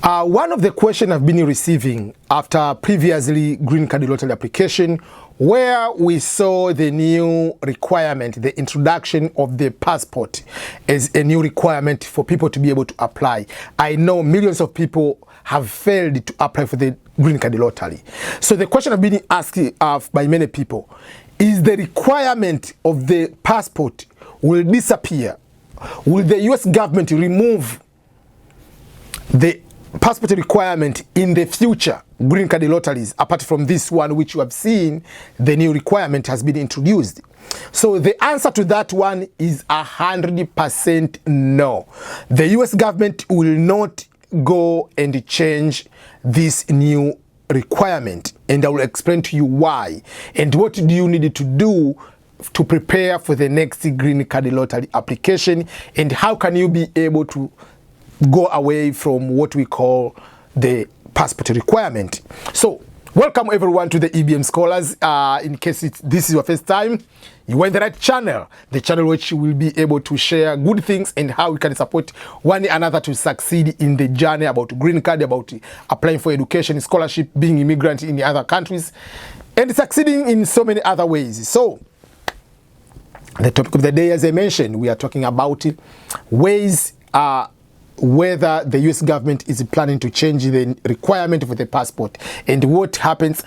One of the questions I've been receiving after previously green card lottery application, where we saw the new requirement, the introduction of the passport as a new requirement for people to be able to apply. I know millions of people have failed to apply for the green card lottery. So the question I've been asked by many people, is the requirement of the passport will disappear? Will the US government remove the passport requirement in the future green card lotteries, apart from this one which you have seen the new requirement has been introduced? So the answer to that one is 100% no. The US government will not go and change this new requirement, and I will explain to you why and what do you need to do to prepare for the next green card lottery application, and how can you be able to go away from what we call the passport requirement. So welcome everyone to the EBM Scholars. In case this is your first time, you are in the right channel, the channel which will be able to share good things and how we can support one another to succeed in the journey about green card, about applying for education, scholarship, being immigrant in other countries, and succeeding in so many other ways. So the topic of the day, as I mentioned, we are talking about ways whether the US government is planning to change the requirement for the passport, and what happens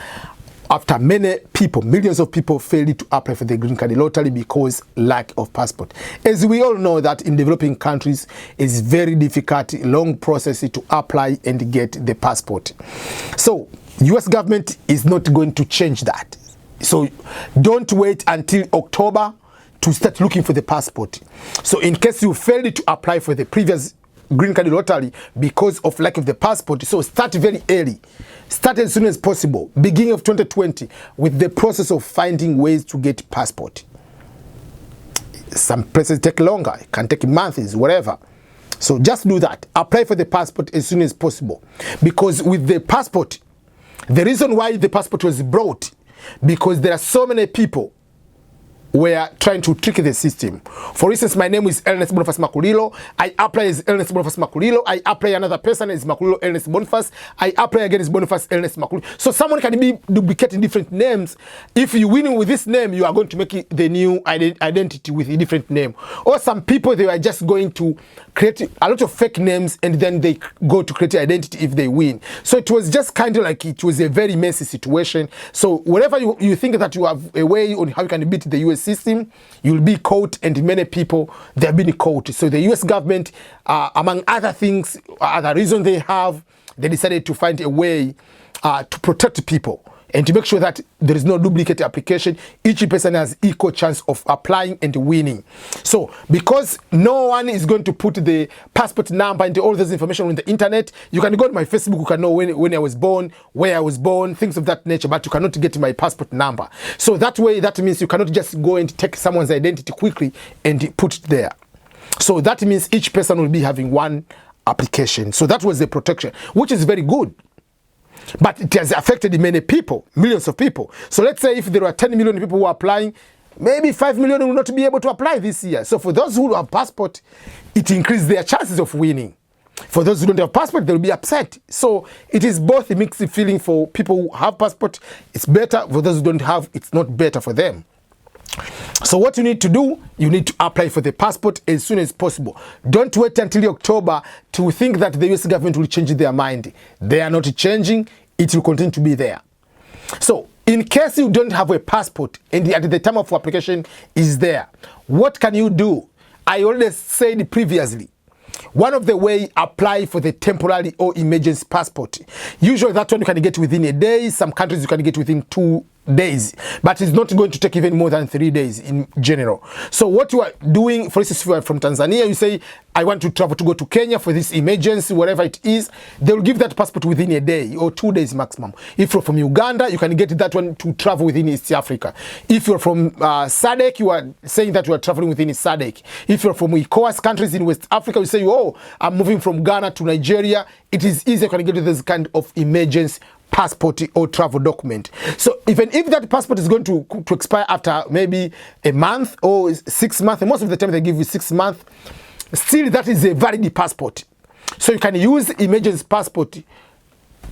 after many people, millions of people, fail to apply for the green card lottery because lack of passport. As we all know that in developing countries, it's very difficult, long process to apply and get the passport. So US government is not going to change that. So don't wait until October to start looking for the passport. So in case you failed to apply for the previous green card lottery because of lack of the passport, so start very early, start as soon as possible, beginning of 2020, with the process of finding ways to get passport. Some places take longer, it can take months, whatever. So just do that, apply for the passport as soon as possible, because with the passport, the reason why the passport was brought, because there are so many people were trying to trick the system. For instance, my name is Ernest Boniface Makulilo. I apply as Ernest Boniface Makulilo. I apply another person as Makulilo Ernest Boniface. I apply again as Boniface Ernest Makulilo. So someone can be duplicating different names. If you win with this name, you are going to make the new identity with a different name. Or some people, they are just going to create a lot of fake names and then they go to create an identity if they win. So it was just kind of like, it was a very messy situation. So wherever you think that you have a way on how you can beat the US system, you'll be caught, and many people, they have been caught. So the US government, among other things, other reasons they decided to find a way to protect people and to make sure that there is no duplicate application. Each person has equal chance of applying and winning. So because no one is going to put the passport number and all this information on the internet, you can go to my Facebook, you can know when I was born, where I was born, things of that nature, but you cannot get my passport number. So that way, that means you cannot just go and take someone's identity quickly and put it there. So that means each person will be having one application. So that was the protection, which is very good. But it has affected many people, millions of people. So let's say if there are 10 million people who are applying, maybe 5 million will not be able to apply this year. So for those who have passport, it increases their chances of winning. For those who don't have passport, they'll be upset. So it is both a mixed feeling. For people who have passport, it's better. For those who don't have, it's not better for them. So what you need to do, you need to apply for the passport as soon as possible. Don't wait until October to think that the US government will change their mind. They are not changing, it will continue to be there. So in case you don't have a passport and at the time of application is there, what can you do? I already said previously, one of the way, apply for the temporary or emergency passport. Usually that one you can get within a day. Some countries you can get within 2 days, but it's not going to take even more than 3 days in general. So what you are doing, for instance, if you are from Tanzania, you say, I want to travel to go to Kenya for this emergency, whatever it is, they will give that passport within a day or 2 days maximum. If you're from Uganda, you can get that one to travel within East Africa. If you're from SADC, you are saying that you are traveling within SADC. If you're from ECOWAS countries in West Africa, you say, oh, I'm moving from Ghana to Nigeria. It is easy, you can get this kind of emergency passport or travel document. So even if that passport is going to expire after maybe a month or 6 months, most of the time they give you 6 months, still that is a valid passport. So you can use emergency passport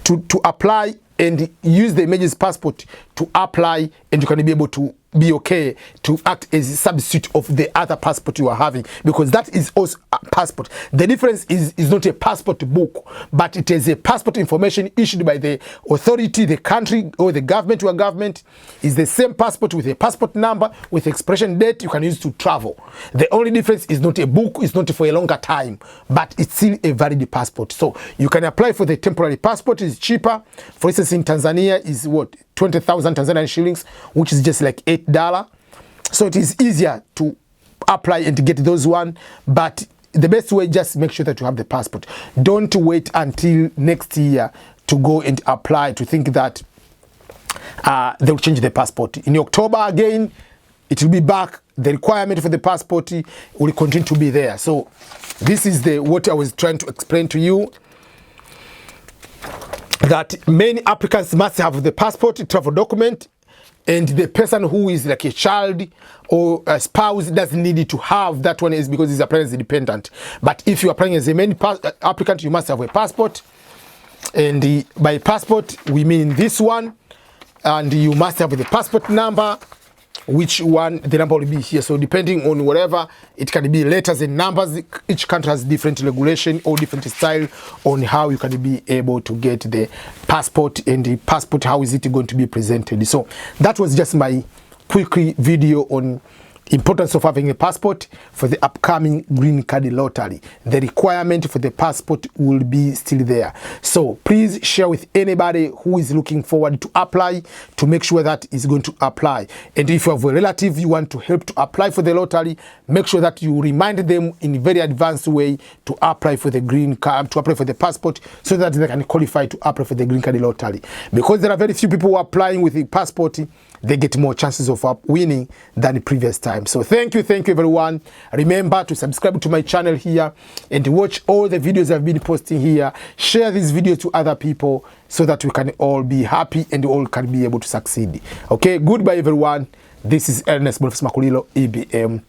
to apply, and use the emergency passport to apply, and you can be able to be okay to act as a substitute of the other passport you are having, because that is also a passport. The difference is not a passport book, but it is a passport information issued by the authority, the country, or the government. Your government is the same passport with a passport number, with expiration date you can use to travel. The only difference is not a book, it's not for a longer time, but it's still a valid passport. So you can apply for the temporary passport. It's cheaper. For instance, in Tanzania is what, 20,000 Tanzanian shillings, which is just like $8. So it is easier to apply and to get those one, but the best way, just make sure that you have the passport. Don't wait until next year to go and apply, to think that they'll change the passport. In October again, it will be back. The requirement for the passport will continue to be there. So this is what I was trying to explain to you, that many applicants must have the passport, travel document, and the person who is like a child or a spouse doesn't need to have that one, is because he's applying as independent. But if you're applying as a main applicant, you must have a passport, and by passport we mean this one, and you must have the passport number, which one the number will be here. So depending on whatever, it can be letters and numbers. Each country has different regulation or different style on how you can be able to get the passport, and the passport, how is it going to be presented. So that was just my quick video on importance of having a passport for the upcoming green card lottery. The requirement for the passport will be still there. So please share with anybody who is looking forward to apply, to make sure that is going to apply. And if you have a relative you want to help to apply for the lottery, make sure that you remind them in a very advanced way to apply for the green card, to apply for the passport, so that they can qualify to apply for the green card lottery. Because there are very few people who are applying with the passport, they get more chances of winning than the previous time. So thank you everyone. Remember to subscribe to my channel here and watch all the videos I've been posting here. Share this video to other people so that we can all be happy and all can be able to succeed. Okay, goodbye everyone. This is Ernest Boniface Makulilo, EBM.